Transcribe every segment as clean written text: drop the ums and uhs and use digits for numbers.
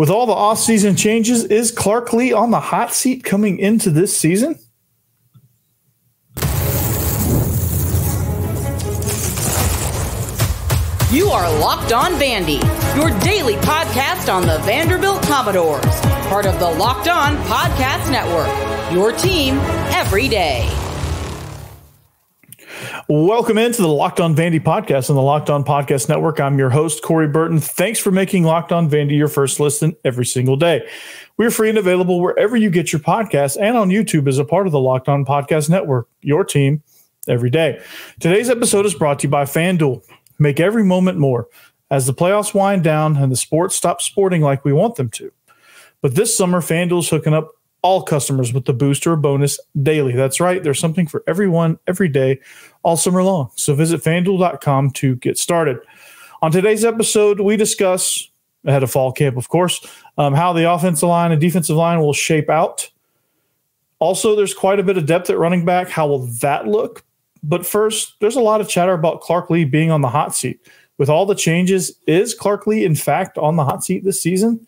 With all the offseason changes, is Clark Lea on the hot seat coming into this season? You are Locked On Vandy, your daily podcast on the Vanderbilt Commodores, part of the Locked On Podcast Network, your team every day. Welcome into the Locked On Vandy podcast on the Locked On Podcast Network. I'm your host, Corey Burton. Thanks for making Locked On Vandy your first listen every single day. We're free and available wherever you get your podcasts and on YouTube as a part of the Locked On Podcast Network, your team every day. Today's episode is brought to you by FanDuel. Make every moment more as the playoffs wind down and the sports stop sporting like we want them to. But this summer, FanDuel's hooking up all customers with the booster bonus daily. That's right. There's something for everyone every day all summer long. So visit FanDuel.com to get started. On today's episode, we discuss, ahead of fall camp, of course, how the offensive line and defensive line will shape out. Also, there's quite a bit of depth at running back. How will that look? But first, there's a lot of chatter about Clark Lea being on the hot seat. With all the changes, is Clark Lea, in fact, on the hot seat this season?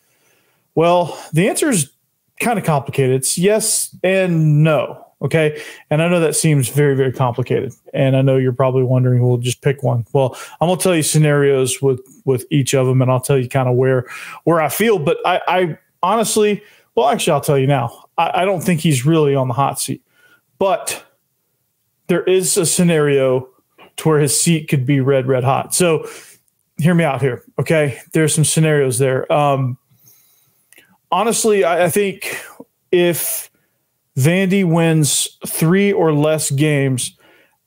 Well, the answer is kind of complicated. It's yes and no, okay? And I know that seems very, very complicated. And I know you're probably wondering, well, just pick one. Well, I'm going to tell you scenarios with each of them, and I'll tell you kind of where I feel. But I honestly, well, actually, I'll tell you now. I don't think he's really on the hot seat. But there is a scenario to where his seat could be red hot. So hear me out here, okay? There's some scenarios there. Honestly, I think if Vandy wins 3 or less games,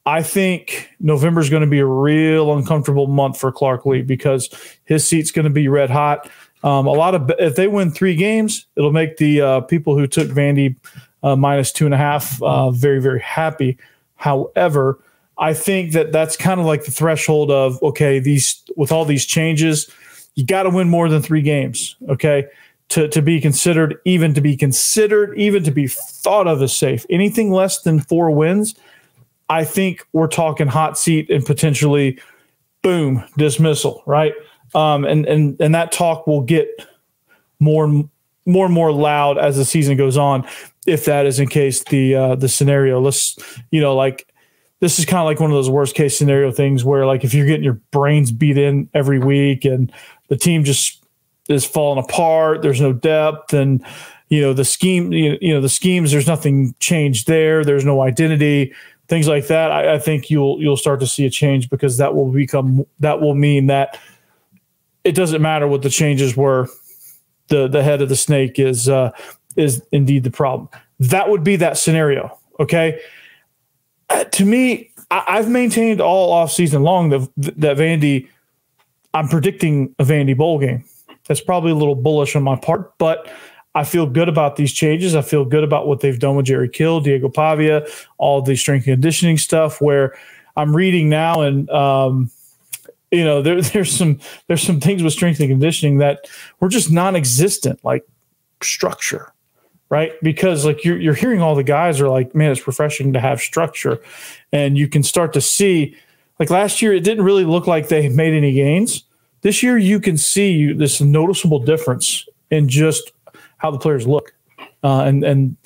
I think November is going to be a real uncomfortable month for Clark Lea because his seat's going to be red hot. If they win 3 games, it'll make the people who took Vandy minus 2.5 very, very happy. However, I think that that's kind of like the threshold of, okay, with all these changes, you got to win more than 3 games, okay, to be considered, even to be thought of as safe. Anything less than 4 wins, I think we're talking hot seat and potentially, boom, dismissal, right? And that talk will get more and more loud as the season goes on. If that is in case the scenario, this is kind of like one of those worst case scenario things where, like, if you're getting your brains beat in every week and the team just is falling apart, there's no depth, and the schemes, there's nothing changed there. There's no identity, things like that. I think you'll start to see a change because that will mean that it doesn't matter what the changes were. The head of the snake is indeed the problem. That would be that scenario. Okay. To me, I've maintained all off season long that Vandy, I'm predicting a Vandy bowl game. That's probably a little bullish on my part, but I feel good about these changes. I feel good about what they've done with Jerry Kill, Diego Pavia, all the strength and conditioning stuff, where I'm reading now and, there's some things with strength and conditioning that were just non-existent, like structure, right? Because like you're hearing all the guys are like, man, it's refreshing to have structure. And you can start to see, like last year, it didn't really look like they made any gains. This year, you can see this noticeable difference in just how the players look. And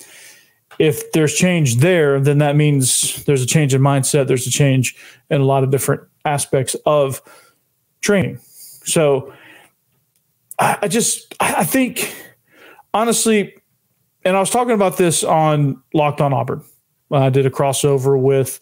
if there's change there, then that means there's a change in mindset. There's a change in a lot of different aspects of training. So I think, honestly, and I was talking about this on Locked On Auburn. I did a crossover with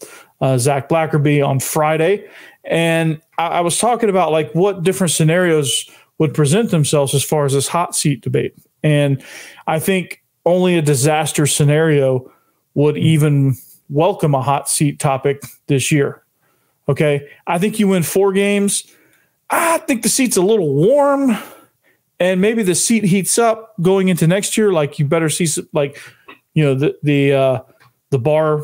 Zach Blackerby on Friday, and I was talking about like what different scenarios would present themselves as far as this hot seat debate. And I think only a disaster scenario would even welcome a hot seat topic this year. Okay. I think you win 4 games. I think the seat's a little warm, and maybe the seat heats up going into next year. Like you better see the bar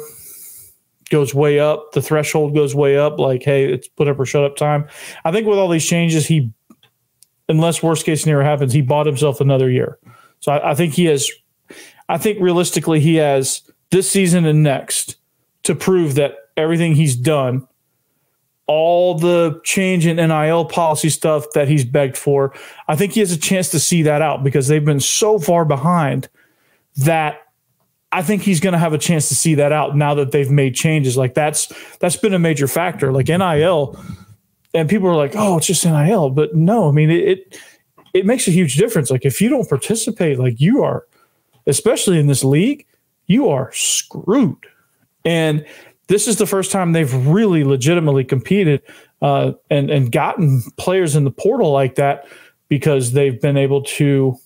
goes way up, the threshold goes way up. Like, hey, it's put up or shut up time. I think with all these changes, unless worst case scenario happens, he bought himself another year. So I think realistically he has this season and next to prove that everything he's done all the change in NIL policy stuff that he's begged for, I think he has a chance to see that out because they've been so far behind that I think he's going to have a chance to see that out now that they've made changes. Like that's been a major factor. Like NIL, and people are like, oh, it's just NIL. But no, I mean, it makes a huge difference. Like if you don't participate, like you are, especially in this league, you are screwed. And this is the first time they've really legitimately competed and gotten players in the portal like that because they've been able to,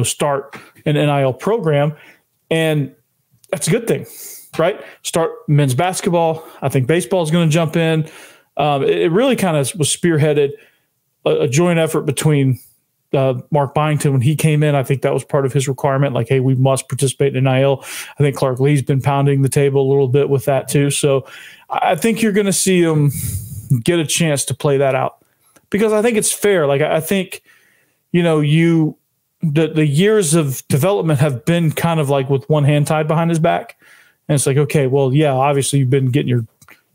start an NIL program. And that's a good thing, right? Start men's basketball. I think baseball is going to jump in. It really kind of was spearheaded a joint effort between Mark Byington when he came in. I think that was part of his requirement. Like, hey, we must participate in NIL. I think Clark Lea's been pounding the table a little bit with that too. So I think you're going to see him get a chance to play that out because I think it's fair. Like I think, the years of development have been kind of like with one hand tied behind his back. And it's like, okay, well, yeah, obviously you've been getting your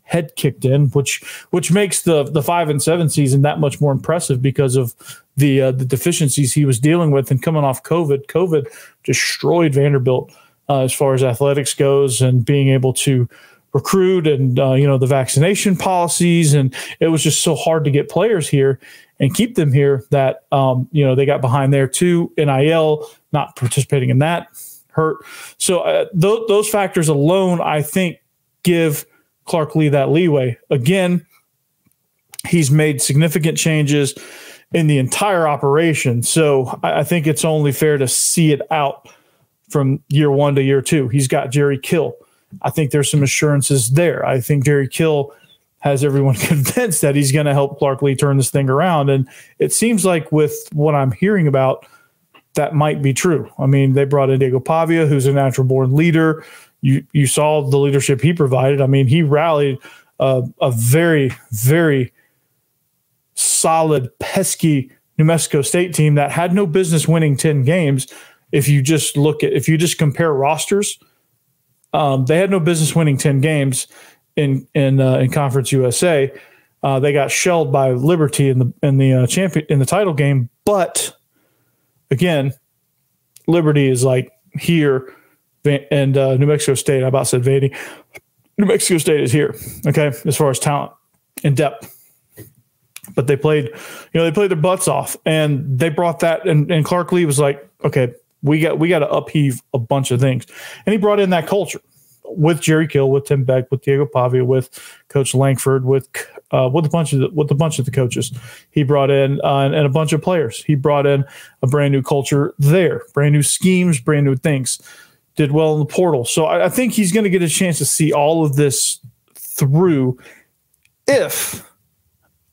head kicked in, which makes the 5-7 season that much more impressive because of the deficiencies he was dealing with and coming off COVID. COVID destroyed Vanderbilt as far as athletics goes and being able to recruit and the vaccination policies, and it was just so hard to get players here and keep them here that they got behind there too. NIL not participating in that hurt. So those factors alone, I think, give Clark Lea that leeway. Again, he's made significant changes in the entire operation. So I think it's only fair to see it out from year one to year two. He's got Jerry Kill. I think there's some assurances there. I think Jerry Kill has everyone convinced that he's going to help Clark Lea turn this thing around. And it seems like with what I'm hearing about, that might be true. I mean, they brought in Diego Pavia, who's a natural born leader. You saw the leadership he provided. I mean, he rallied a very, very solid, pesky New Mexico State team that had no business winning 10 games. If you just compare rosters, they had no business winning 10 games in Conference USA. They got shelled by Liberty in the title game. But again, Liberty is like here, and New Mexico State. I about said Vandy. New Mexico State is here. Okay, as far as talent and depth. But they played their butts off, and they brought that. And Clark Lea was like, okay, we got to upheave a bunch of things, and he brought in that culture with Jerry Kill, with Tim Beck, with Diego Pavia, with Coach Langford, with a bunch of the coaches. He brought in and a bunch of players. He brought in a brand new culture there, brand new schemes, brand new things. Did well in the portal. So I think he's going to get a chance to see all of this through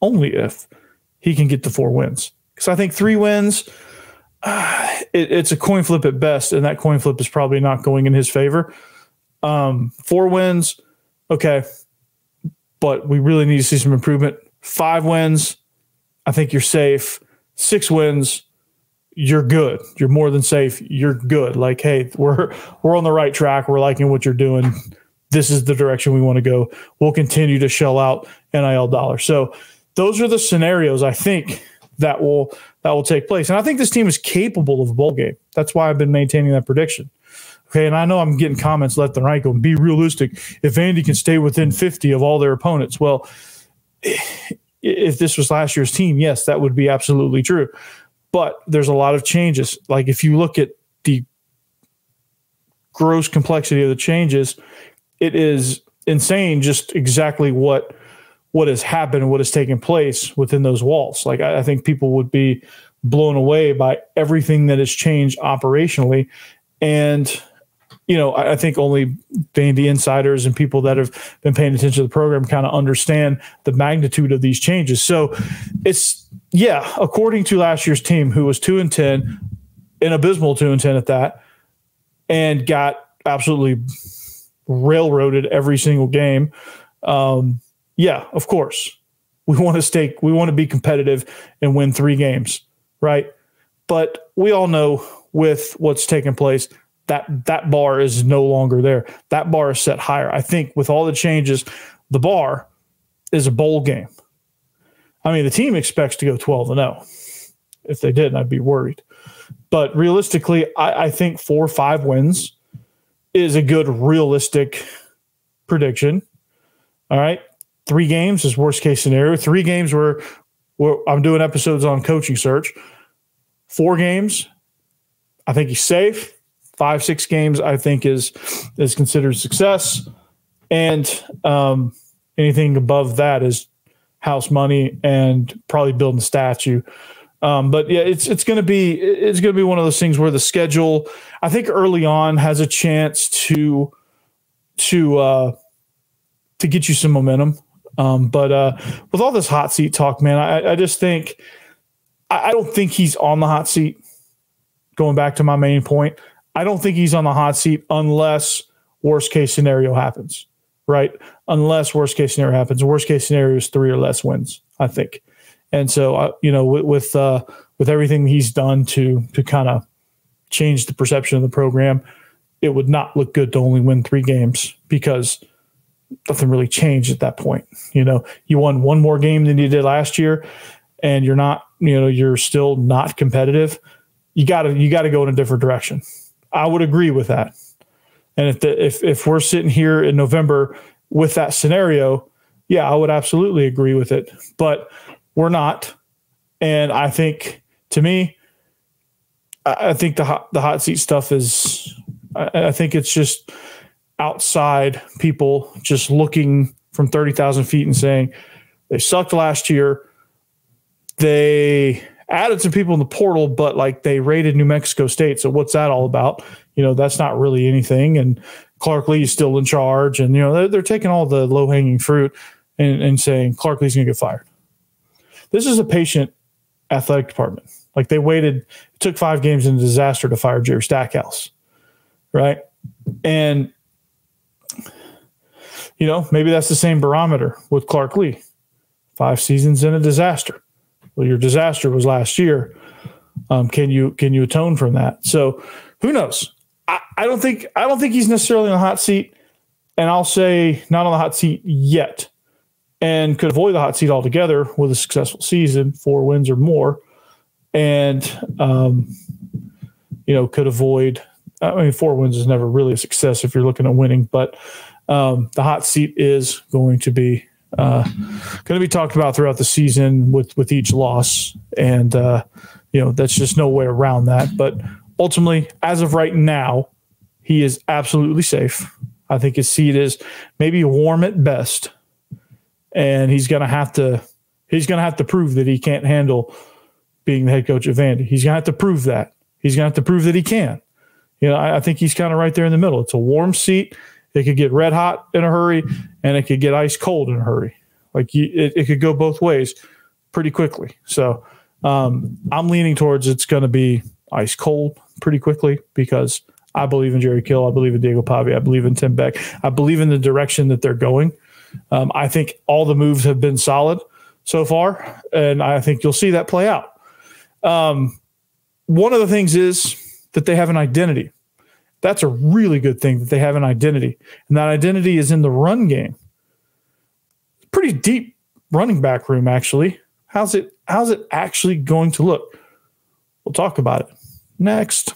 only if he can get the 4 wins. Because I think 3 wins, it's a coin flip at best, and that coin flip is probably not going in his favor. 4 wins, okay, but we really need to see some improvement. 5 wins, I think you're safe. 6 wins, you're good. You're more than safe. You're good. Like, hey, we're on the right track. We're liking what you're doing. This is the direction we want to go. We'll continue to shell out NIL dollars. So those are the scenarios I think that will take place. And I think this team is capable of a bowl game. That's why I've been maintaining that prediction. Okay, and I know I'm getting comments left and right going, be realistic. If Vandy can stay within 50 of all their opponents, well, if this was last year's team, yes, that would be absolutely true. But there's a lot of changes. Like if you look at the gross complexity of the changes, it is insane just exactly what has happened and what has taken place within those walls. Like I think people would be blown away by everything that has changed operationally. And, I think only Vandy insiders and people that have been paying attention to the program kind of understand the magnitude of these changes. So according to last year's team, who was 2-10, an abysmal 2-10 at that, and got absolutely railroaded every single game. Of course, we want to be competitive and win 3 games, right? But we all know with what's taken place, that bar is no longer there. That bar is set higher. I think with all the changes, the bar is a bowl game. I mean, the team expects to go 12-0. If they didn't, I'd be worried. But realistically, I think 4 or 5 wins is a good realistic prediction. All right. 3 games is worst case scenario. 3 games where I'm doing episodes on coaching search. 4 games, I think he's safe. 5, 6 games, I think is considered success. And anything above that is house money and probably building a statue. But yeah, it's going to be one of those things where the schedule, I think early on, has a chance to get you some momentum. But with all this hot seat talk, man, I just think I don't think he's on the hot seat. Going back to my main point, I don't think he's on the hot seat unless worst case scenario happens, right? Unless worst case scenario happens. Worst case scenario is 3 or less wins, I think. And so, with everything he's done to kind of change the perception of the program, it would not look good to only win 3 games because nothing really changed at that point. You won 1 more game than you did last year, and you're still not competitive. You got to go in a different direction. I would agree with that. And if we're sitting here in November with that scenario, yeah, I would absolutely agree with it. But we're not. And I think, to me, I think the hot seat stuff is, I think it's just outside people just looking from 30,000 feet and saying they sucked last year. They added some people in the portal, but like they raided New Mexico State. So what's that all about? That's not really anything. And Clark Lea is still in charge. And, they're taking all the low hanging fruit and saying Clark Lea's going to get fired. This is a patient athletic department. Like they waited, it took 5 games in a disaster to fire Jerry Stackhouse. Right. And, maybe that's the same barometer with Clark Lea. 5 seasons in a disaster. Well, your disaster was last year. Can you atone from that? So who knows? I don't think he's necessarily on the hot seat, and I'll say not on the hot seat yet, and could avoid the hot seat altogether with a successful season, 4 wins or more, and could avoid. 4 wins is never really a success if you're looking at winning, but the hot seat is going to be talked about throughout the season with each loss, and that's just no way around that. But ultimately, as of right now, he is absolutely safe. I think his seat is maybe warm at best, and he's going to have to prove that he can't handle being the head coach of Vandy. He's going to have to prove that. He's going to have to prove that he can. I think he's kind of right there in the middle. It's a warm seat. It could get red hot in a hurry, and it could get ice cold in a hurry. Like it could go both ways pretty quickly. So I'm leaning towards it's going to be ice cold pretty quickly because I believe in Jerry Kill. I believe in Diego Pavia. I believe in Tim Beck. I believe in the direction that they're going. I think all the moves have been solid so far, and I think you'll see that play out. One of the things is that they have an identity. That's a really good thing that they have an identity, and that identity is in the run game. Pretty deep running back room, actually. How's it actually going to look? We'll talk about it next.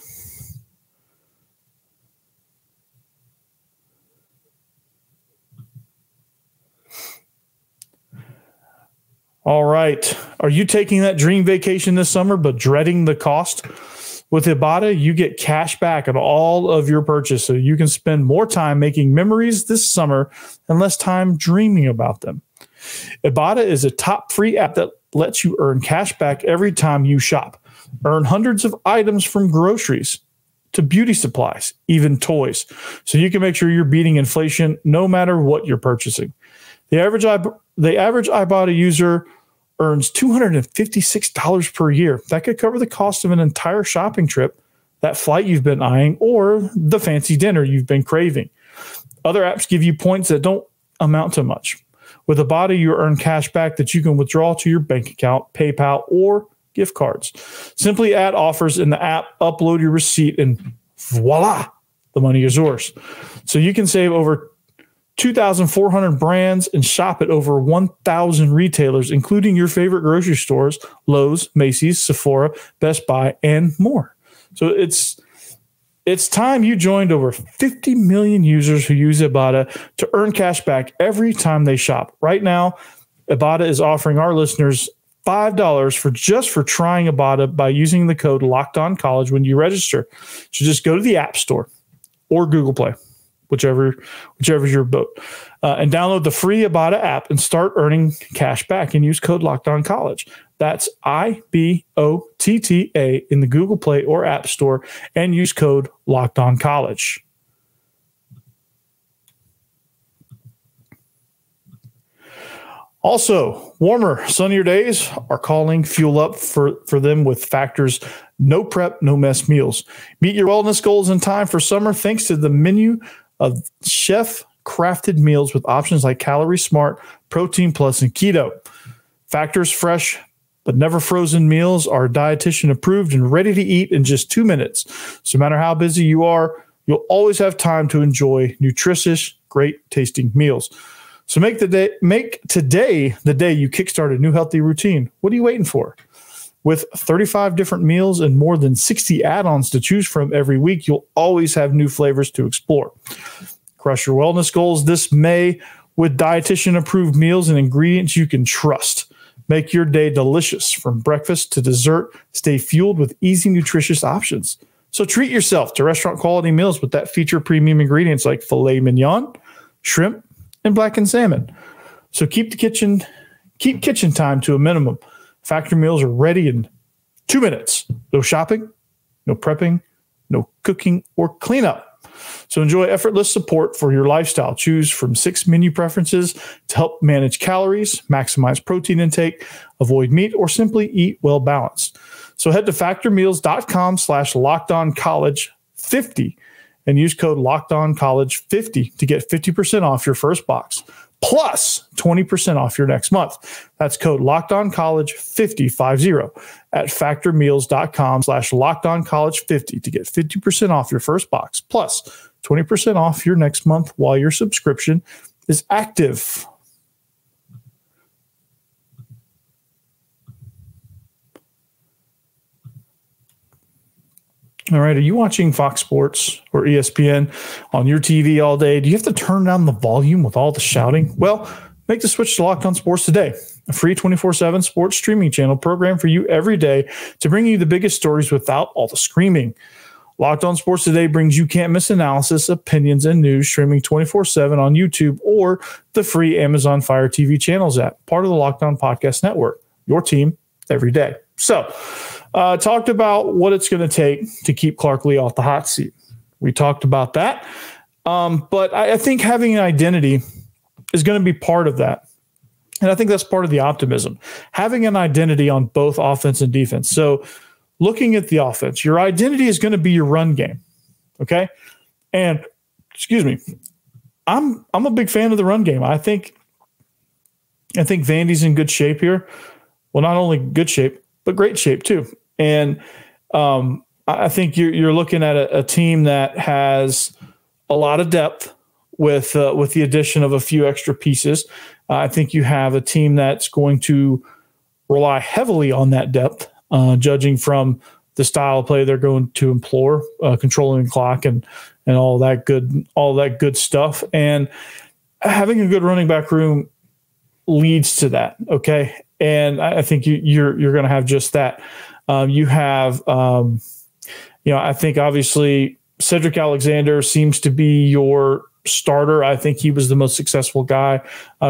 All right. Are you taking that dream vacation this summer but dreading the cost? With Ibotta, you get cash back on all of your purchase, so you can spend more time making memories this summer and less time dreaming about them. Ibotta is a top free app that lets you earn cash back every time you shop. Earn hundreds of items from groceries to beauty supplies, even toys, so you can make sure you're beating inflation no matter what you're purchasing. The average Ibotta user earns $256 per year. That could cover the cost of an entire shopping trip, that flight you've been eyeing, or the fancy dinner you've been craving. Other apps give you points that don't amount to much. With Ibotta, you earn cash back that you can withdraw to your bank account, PayPal, or gift cards. Simply add offers in the app, upload your receipt, and voila, the money is yours. So you can save over 2,400 brands and shop at over 1,000 retailers, including your favorite grocery stores, Lowe's, Macy's, Sephora, Best Buy, and more. So it's time you joined over 50 million users who use Ibotta to earn cash back every time they shop. Right now, Ibotta is offering our listeners $5 for trying Ibotta by using the code LOCKEDONCollege when you register. So just go to the App Store or Google Play, whichever's your boat, and download the free Ibotta app and start earning cash back and use code LOCKEDONCollege. That's IBOTTA in the Google Play or App Store and use code LOCKEDONCollege. Also, warmer, sunnier days are calling. Fuel up for them with Factor's no prep, no mess meals. Meet your wellness goals in time for summer thanks to the menu of chef-crafted meals with options like Calorie Smart, Protein Plus, and Keto. Factor's fresh but never frozen meals are dietitian approved and ready to eat in just 2 minutes. So no matter how busy you are, you'll always have time to enjoy nutritious, great tasting meals. So make today the day you kickstart a new healthy routine. What are you waiting for? With 35 different meals and more than 60 add-ons to choose from every week, you'll always have new flavors to explore. Crush your wellness goals this May with dietitian-approved meals and ingredients you can trust. Make your day delicious from breakfast to dessert. Stay fueled with easy, nutritious options. So treat yourself to restaurant-quality meals with that feature premium ingredients like filet mignon, shrimp, and blackened salmon. So keep kitchen time to a minimum. Factor meals are ready in 2 minutes. No shopping, no prepping, no cooking or cleanup. So enjoy effortless support for your lifestyle. Choose from 6 menu preferences to help manage calories, maximize protein intake, avoid meat, or simply eat well balanced. So head to factormeals.com/LockedOnCollege50 and use code LockedOnCollege50 to get 50% off your first box, plus 20% off your next month. That's code LockedOnCollege50 at factormeals.com/LockedOnCollege50 to get 50% off your first box, plus 20% off your next month while your subscription is active. All right. Are you watching Fox Sports or ESPN on your TV all day? Do you have to turn down the volume with all the shouting? Well, make the switch to Locked On Sports today, a free 24/7 sports streaming channel program for you every day to bring you the biggest stories without all the screaming. Locked On Sports Today brings you can't-miss analysis, opinions, and news streaming 24/7 on YouTube or the free Amazon Fire TV channels app, part of the Locked On Podcast Network, your team every day. So, talked about what it's going to take to keep Clark Lea off the hot seat. We talked about that. But I think having an identity is going to be part of that. And I think that's part of the optimism, having an identity on both offense and defense. So looking at the offense, your identity is going to be your run game. Okay. And excuse me, I'm a big fan of the run game. I think Vandy's in good shape here. Well, not only good shape, but great shape too. And I think you're looking at a team that has a lot of depth with the addition of a few extra pieces. I think you have a team that's going to rely heavily on that depth, judging from the style of play they're going to employ, controlling the clock and all that good stuff. And having a good running back room leads to that. Okay. And I think you're going to have just that. You have, I think obviously Cedric Alexander seems to be your starter. I think he was the most successful guy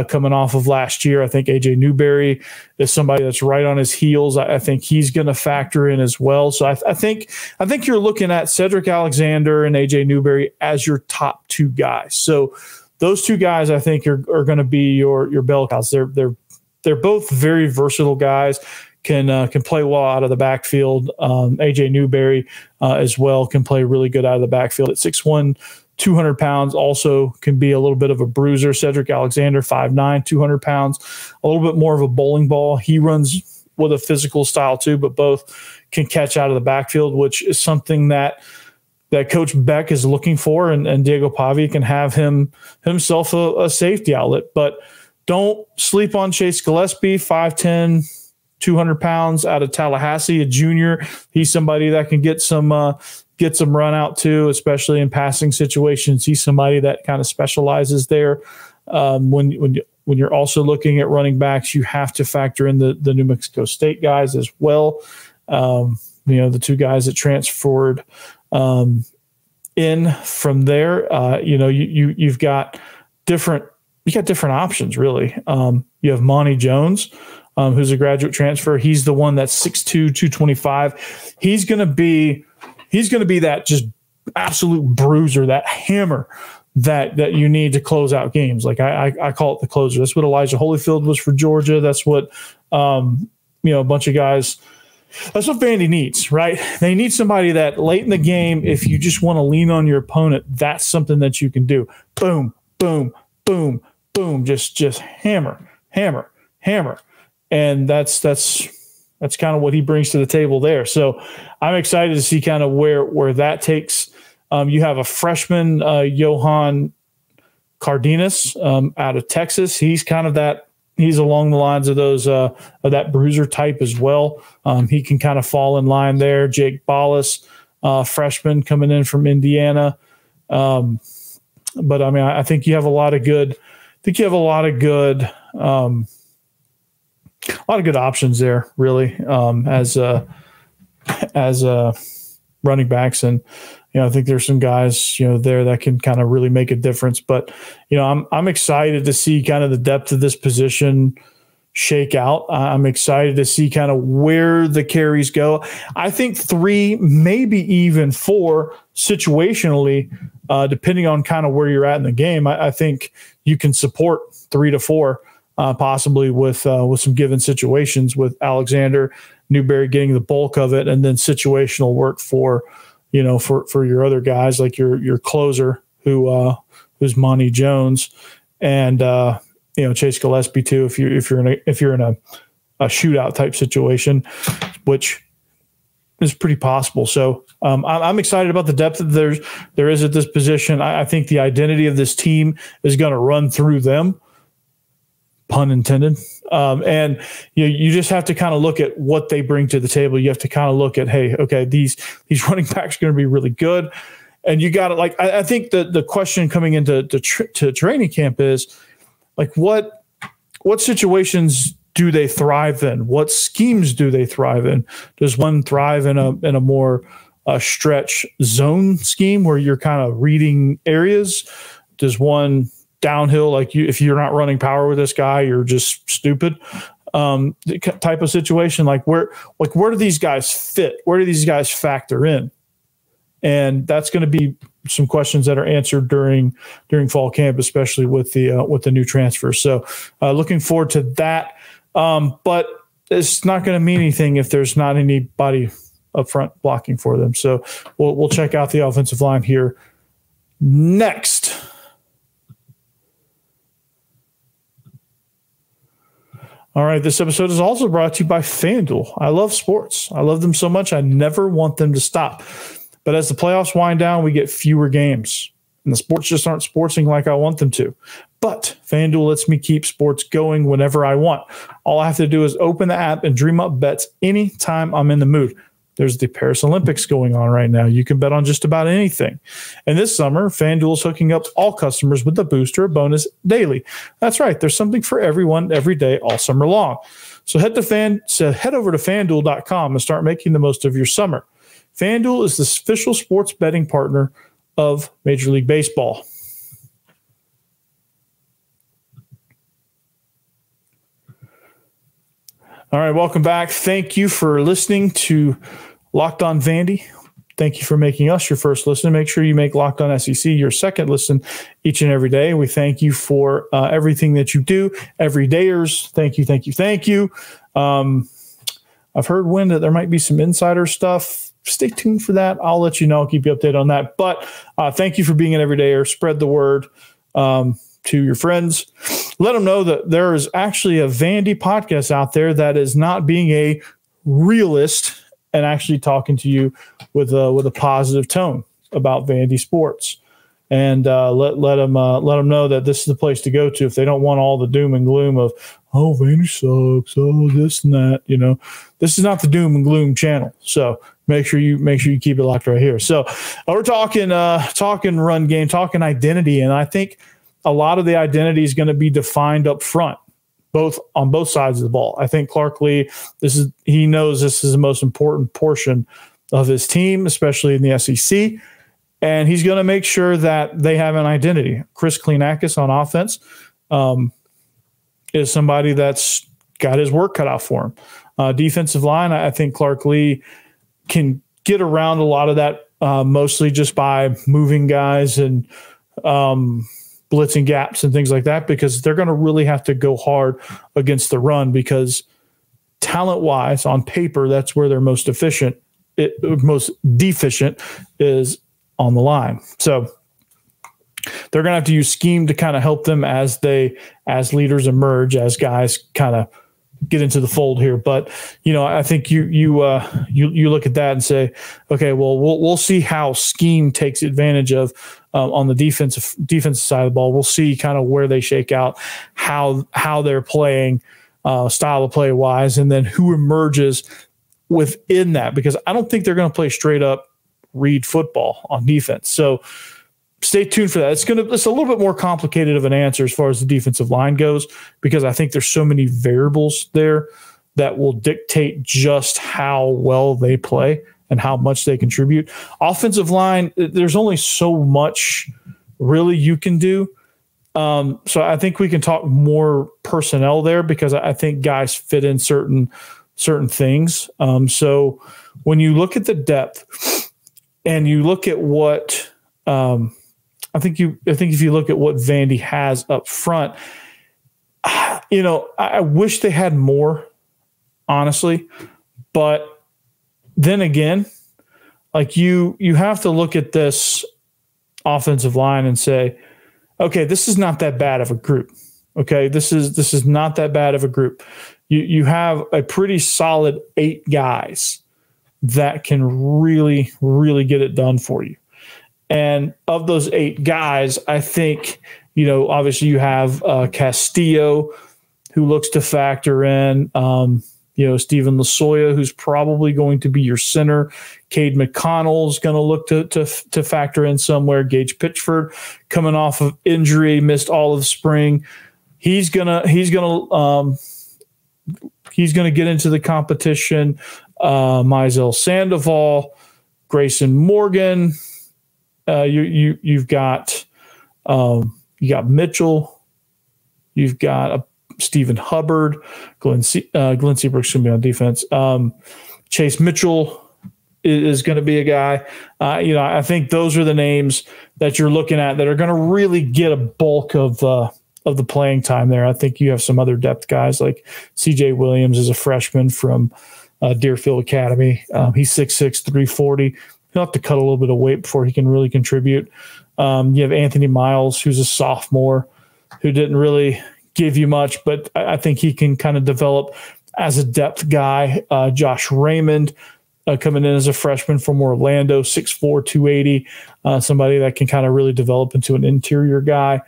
coming off of last year. I think AJ Newberry is somebody that's right on his heels. I think he's going to factor in as well. So I think you're looking at Cedric Alexander and AJ Newberry as your top two guys. So those two guys, I think, are going to be your bell cows. They're both very versatile guys. Can play well out of the backfield. AJ Newberry as well can play really good out of the backfield at 6'1", 200 pounds. Also can be a little bit of a bruiser. Cedric Alexander, 5'9", 200 pounds, a little bit more of a bowling ball. He runs with a physical style too, but both can catch out of the backfield, which is something that Coach Beck is looking for, and Diego Pavia can have himself a safety outlet. But don't sleep on Chase Gillespie, 5'10", 200 pounds, out of Tallahassee, a junior. He's somebody that can get some run out too, especially in passing situations. He's somebody that kind of specializes there. When you're also looking at running backs, you have to factor in the New Mexico State guys as well. The two guys that transferred in from there. You've got different options really. You have Monty Jones, who's a graduate transfer. He's the one that's 6'2", 225. He's going to be that just absolute bruiser, that hammer that you need to close out games. Like I call it the closer. That's what Elijah Holyfield was for Georgia. That's what a bunch of guys. That's what Vandy needs, right? They need somebody that late in the game, if you just want to lean on your opponent, that's something that you can do. Boom, boom, boom, boom. Just hammer, hammer, hammer. And that's kind of what he brings to the table there. So I'm excited to see kind of where that takes. You have a freshman, Johan Cardenas, out of Texas. He's kind of that. He's along the lines of those of that bruiser type as well. He can kind of fall in line there. Jake Ballas, freshman coming in from Indiana. But I mean, I think you have a lot of good. A lot of good options there, really, as running backs, and I think there's some guys there that can kind of really make a difference. But I'm excited to see kind of the depth of this position shake out. I'm excited to see kind of where the carries go. I think 3, maybe even 4, situationally, depending on kind of where you're at in the game. I think you can support 3 to 4. Possibly with some given situations, with Alexander Newberry getting the bulk of it, and then situational work for your other guys like your closer who's Monty Jones, and Chase Gillespie too. If you're in a shootout type situation, which is pretty possible. So I'm excited about the depth that there is at this position. I think the identity of this team is going to run through them. Pun intended. And you just have to kind of look at what they bring to the table. You have to kind of look at, hey, okay, these running backs are going to be really good. And you got to I think the question coming into to training camp is like, what situations do they thrive in? What schemes do they thrive in? Does one thrive in a more stretch zone scheme where you're kind of reading areas? Does one downhill, if you're not running power with this guy, you're just stupid, type of situation? Where do these guys fit? Where do these guys factor in? And that's going to be some questions that are answered during fall camp, especially with the new transfers. So looking forward to that. But it's not going to mean anything if there's not anybody up front blocking for them. So we'll check out the offensive line here next. All right, this episode is also brought to you by FanDuel. I love sports. I love them so much, I never want them to stop. But as the playoffs wind down, we get fewer games, and the sports just aren't sportsing like I want them to. But FanDuel lets me keep sports going whenever I want. All I have to do is open the app and dream up bets anytime I'm in the mood. There's the Paris Olympics going on right now. You can bet on just about anything. And this summer, FanDuel is hooking up all customers with a boost or a bonus daily. That's right. There's something for everyone every day all summer long. So head over to FanDuel.com and start making the most of your summer. FanDuel is the official sports betting partner of Major League Baseball. All right, welcome back. Thank you for listening to Locked On Vandy. Thank you for making us your first listen. Make sure you make Locked On SEC your second listen each and every day. We thank you for everything that you do. Everydayers, thank you, thank you, thank you. I've heard that there might be some insider stuff. Stay tuned for that. I'll let you know. I'll keep you updated on that. But thank you for being an everydayer. Spread the word to your friends. Let them know that there is actually a Vandy podcast out there that is not being a realist and actually talking to you with a positive tone. about Vandy sports, and let them know that this is the place to go to if they don't want all the doom and gloom of, oh, Vandy sucks, oh, this and that. This is not the doom and gloom channel. So make sure you keep it locked right here. So we're talking run game, talking identity, and I think a lot of the identity is going to be defined up front, on both sides of the ball. I think Clark Lea, he knows this is the most important portion of his team, especially in the SEC, and he's going to make sure that they have an identity. Chris Kleenakis on offense is somebody that's got his work cut out for him. Defensive line, I think Clark Lea can get around a lot of that, mostly just by moving guys and blitzing gaps and things like that, because they're going to really have to go hard against the run, because talent-wise, on paper, that's where they're most deficient is on the line. So they're going to have to use scheme to kind of help them as leaders emerge, as guys kind of get into the fold here. But I think you look at that and say, okay, well, we'll see how scheme takes advantage of on the defensive side of the ball. We'll see kind of where they shake out, how they're playing, style of play wise, and then who emerges within that, because I don't think they're going to play straight up read football on defense. So stay tuned for that. It's a little bit more complicated of an answer as far as the defensive line goes, because I think there's so many variables there that will dictate just how well they play and how much they contribute. Offensive line, there's only so much really you can do. So I think we can talk more personnel there, because I think guys fit in certain things. So when you look at the depth and you look at what I think if you look at what Vandy has up front, I wish they had more, honestly. But then again, like you have to look at this offensive line and say, okay, this is not that bad of a group. Okay, this is not that bad of a group. You have a pretty solid 8 guys that can really, really get it done for you. And of those 8 guys, I think, obviously you have Castillo, who looks to factor in, Stephen Lasoya, who's probably going to be your center. Cade McConnell's going to look to factor in somewhere. Gage Pitchford, coming off of injury, missed all of spring. He's gonna get into the competition. Mizell Sandoval, Grayson Morgan. You've got Mitchell. You've got Stephen Hubbard. Glenn Seabrook's going to be on defense. Chase Mitchell is going to be a guy. I think those are the names that you're looking at that are going to really get a bulk of the playing time there. I think you have some other depth guys like CJ Williams is a freshman from Deerfield Academy. He's 6'6", 340. He'll have to cut a little bit of weight before he can really contribute. You have Anthony Miles, who's a sophomore, who didn't really give you much, but I think he can kind of develop as a depth guy. Josh Raymond coming in as a freshman from Orlando, 6'4", 280, somebody that can kind of really develop into an interior guy.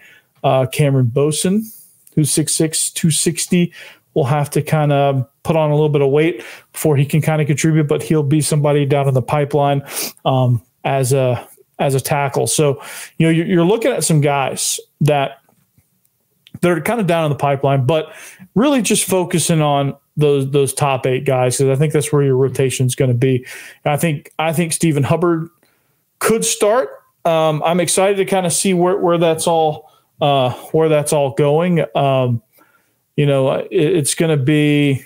Cameron Boson, who's 6'6", 260, will have to kind of put on a little bit of weight before he can kind of contribute, but he'll be somebody down in the pipeline as a tackle. So, you're looking at some guys that are kind of down in the pipeline, but really just focusing on those top 8 guys, because I think that's where your rotation is going to be. And I think Stephen Hubbard could start. I'm excited to kind of see where that's all going. It's going to be.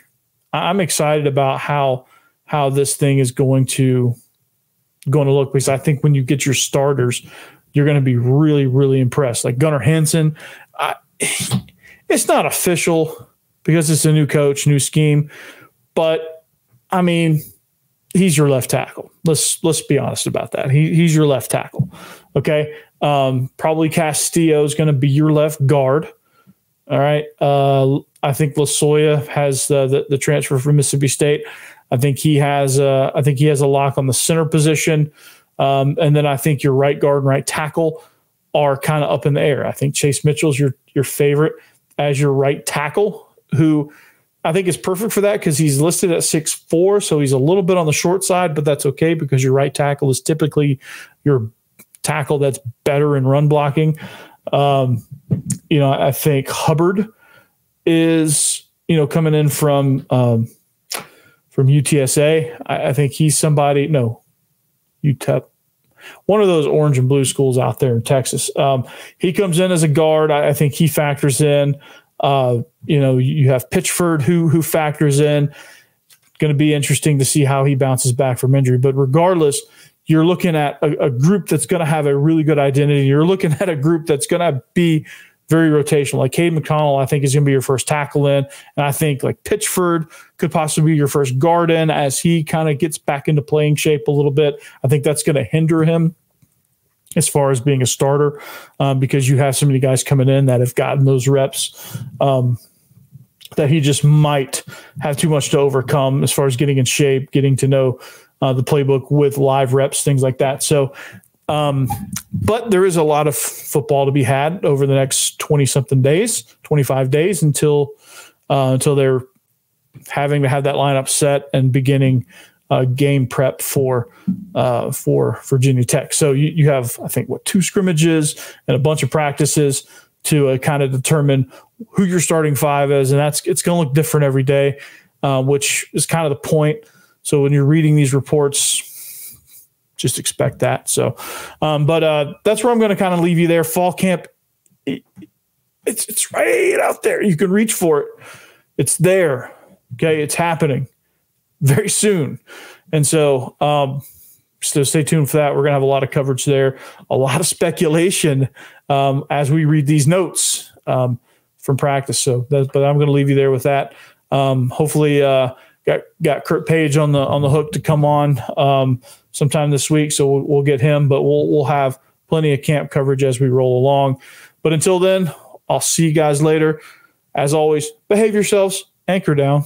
I'm excited about how this thing is going to look, because I think when you get your starters, you're going to be really, really impressed. Like Gunnar Hansen, it's not official because it's a new coach, new scheme, but I mean, he's your left tackle. Let's be honest about that. He's your left tackle. Okay. Probably Castillo is going to be your left guard. All right. I think Lasoya has the transfer from Mississippi State. I think he has a lock on the center position. And then I think your right guard and right tackle are kind of up in the air. I think Chase Mitchell's your favorite as your right tackle, who I think is perfect for that because he's listed at 6'4", so he's a little bit on the short side, but that's okay because your right tackle is typically your tackle that's better in run blocking. I think Hubbard is, coming in from UTSA. I think he's somebody, UTEP, one of those orange and blue schools out there in Texas. He comes in as a guard. I think he factors in. You have Pitchford who factors in. Going to be interesting to see how he bounces back from injury. But regardless, you're looking at a group that's going to have a really good identity. You're looking at a group that's going to be very rotational. Like Cade McConnell, I think, is going to be your first tackle in. And I think like Pitchford could possibly be your first guard in as he kind of gets back into playing shape a little bit. I think that's going to hinder him as far as being a starter because you have so many guys coming in that have gotten those reps that he just might have too much to overcome as far as getting in shape, getting to know the playbook with live reps, things like that. So, but there is a lot of football to be had over the next 20-something days, 25 days until they're having to have that lineup set and beginning game prep for Virginia Tech. So you have, I think, 2 scrimmages and a bunch of practices to kind of determine who your starting 5 is, and it's going to look different every day, which is kind of the point. So when you're reading these reports, just expect that. So, but that's where I'm going to kind of leave you there. Fall camp, it's right out there. You can reach for it. It's there. Okay, it's happening very soon. And so stay tuned for that. We're going to have a lot of coverage there, a lot of speculation as we read these notes from practice. So, but I'm going to leave you there with that. Hopefully got Kurt Page on the hook to come on sometime this week. So we'll get him, but we'll have plenty of camp coverage as we roll along. But until then, I'll see you guys later. As always, behave yourselves, anchor down.